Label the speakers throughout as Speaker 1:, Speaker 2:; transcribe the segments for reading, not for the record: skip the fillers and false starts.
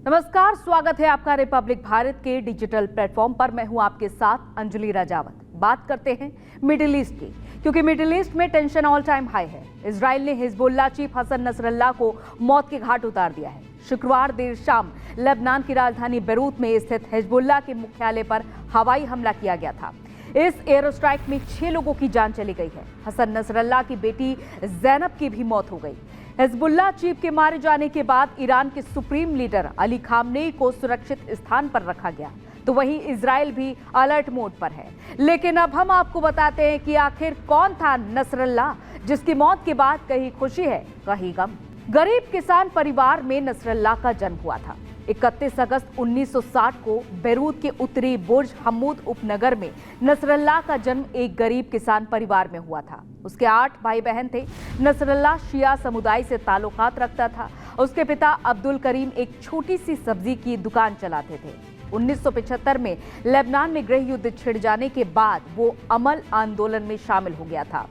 Speaker 1: नमस्कार, स्वागत है आपका रिपब्लिक भारत के डिजिटल प्लेटफॉर्म पर। मैं हूं आपके साथ अंजलि राजावत। बात करते हैं मिडिल ईस्ट की, क्योंकि मिडिल ईस्ट में टेंशन ऑल टाइम हाई है। इजराइल ने हिजबुल्लाह चीफ हसन नसरल्लाह को मौत के घाट उतार दिया है। शुक्रवार देर शाम लेबनान की राजधानी बेरूत में स्थित हिजबुल्लाह के मुख्यालय पर हवाई हमला किया गया था। इस एयर स्ट्राइक में 6 लोगों की जान चली गई है। हसन नसरल्लाह की बेटी जैनब की भी मौत हो गई। हिजबुल्लाह चीफ के मारे जाने के बाद ईरान के सुप्रीम लीडर अली खामनेई को सुरक्षित स्थान पर रखा गया, तो वहीं इजराइल भी अलर्ट मोड पर है। लेकिन अब हम आपको बताते हैं कि आखिर कौन था नसरल्लाह, जिसकी मौत के बाद कहीं खुशी है कहीं गम। गरीब किसान परिवार में नसरल्लाह का जन्म हुआ था। 31 अगस्त 1960 को बेरूत के उत्तरी बुर्ज हम्मूद उपनगर में नसरल्लाह का जन्म एक गरीब किसान परिवार में हुआ था। उसके 8 भाई बहन थे। नसरल्लाह शिया समुदाय से ताल्लुकात रखता था। उसके पिता अब्दुल करीम एक छोटी सी सब्जी की दुकान चलाते थे। 1975 में लेबनान में गृह युद्ध छिड़ जाने के बाद वो अमल आंदोलन में शामिल हो गया था।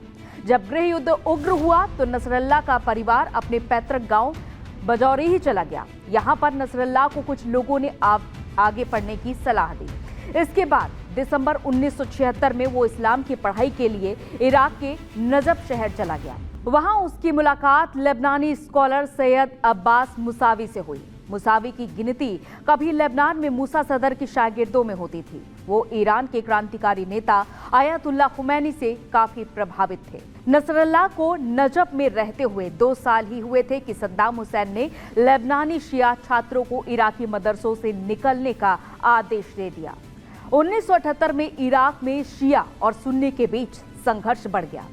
Speaker 1: जब गृह युद्ध उग्र हुआ तो नसरल्लाह का परिवार अपने पैतृक गांव बजौरी ही चला गया। यहां पर नसरल्लाह को कुछ लोगों ने आगे पढ़ने की सलाह दी। इसके बाद दिसंबर 1976 में वो इस्लाम की पढ़ाई के लिए इराक के नजफ शहर चला गया। वहां उसकी मुलाकात लेबनानी स्कॉलर सैयद अब्बास मुसावी से हुई। मुसावी की गिनती कभी लेबनान में मूसा सदर की शागिर्दों में होती थी। वो ईरान के क्रांतिकारी नेता आयतुल्लाह खुमैनी से काफी प्रभावित थे। नसरल्लाह को नजफ में रहते हुए 2 साल ही हुए थे कि सद्दाम हुसैन ने लेबनानी शिया छात्रों को इराकी मदरसों से निकलने का आदेश दे दिया। 1978 में इराक में शिया और सुन्नी के बीच संघर्ष बढ़ गया।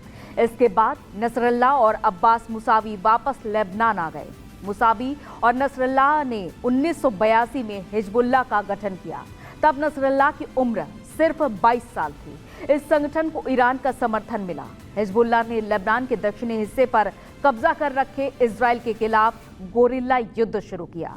Speaker 1: इसके बाद नसरल्लाह और अब्बास मुसावी वापस लेबनान आ गए। मुसावी और नसरल्लाह ने 1982 में हिजबुल्लाह का गठन किया। तब नसरल्लाह की उम्र सिर्फ 22 साल थी। इस संगठन को ईरान का समर्थन मिला। हिजबुल्लाह ने लेबनान के दक्षिणी हिस्से पर कब्जा कर रखे इजराइल के खिलाफ गोरिल्ला युद्ध शुरू किया।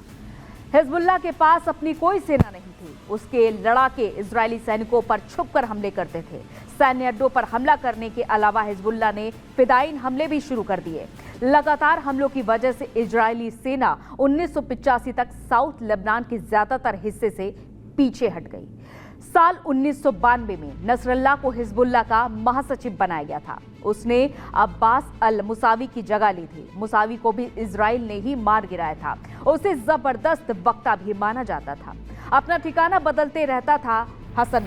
Speaker 1: हिजबुल्लाह के पास अपनी कोई सेना नहीं थी। उसके लड़ाके इजरायली सैनिकों पर छुपकर हमले करते थे। सैन्य अड्डों पर हमला करने के अलावा हिजबुल्लाह ने फिदायीन हमले भी शुरू कर दिए। लगातार हमलों की वजह से इजरायली सेना 1985 तक साउथ लेबनान के ज्यादातर हिस्से से पीछे हट गई। साल 1992 में नसरल्लाह को हिजबुल्लाह का महासचिव बनाया गया था। उसने अब्बास अल मुसावी की जगह ली थी। मुसावी को भी इजराइल ने ही मार गिराया था। उसे जबरदस्त वक्ता भी माना जाता था। अपना ठिकाना बदलते रहता था हसन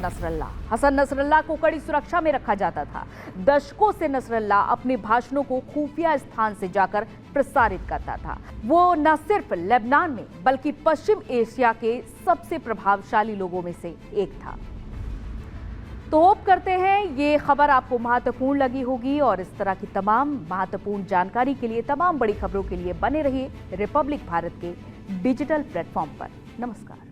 Speaker 1: नसरल्लाह को कड़ी सुरक्षा में रखा जाता था। दशकों से नसरल्लाह अपने भाषणों को खुफिया स्थान से जाकर प्रसारित करता था। वो न सिर्फ लेबनान में बल्कि पश्चिम एशिया के सबसे प्रभावशाली लोगों में से एक था। तो होप करते हैं ये खबर आपको महत्वपूर्ण लगी होगी, और इस तरह की तमाम महत्वपूर्ण जानकारी के लिए, तमाम बड़ी खबरों के लिए बने रहिए रिपब्लिक भारत के डिजिटल प्लेटफॉर्म पर। नमस्कार।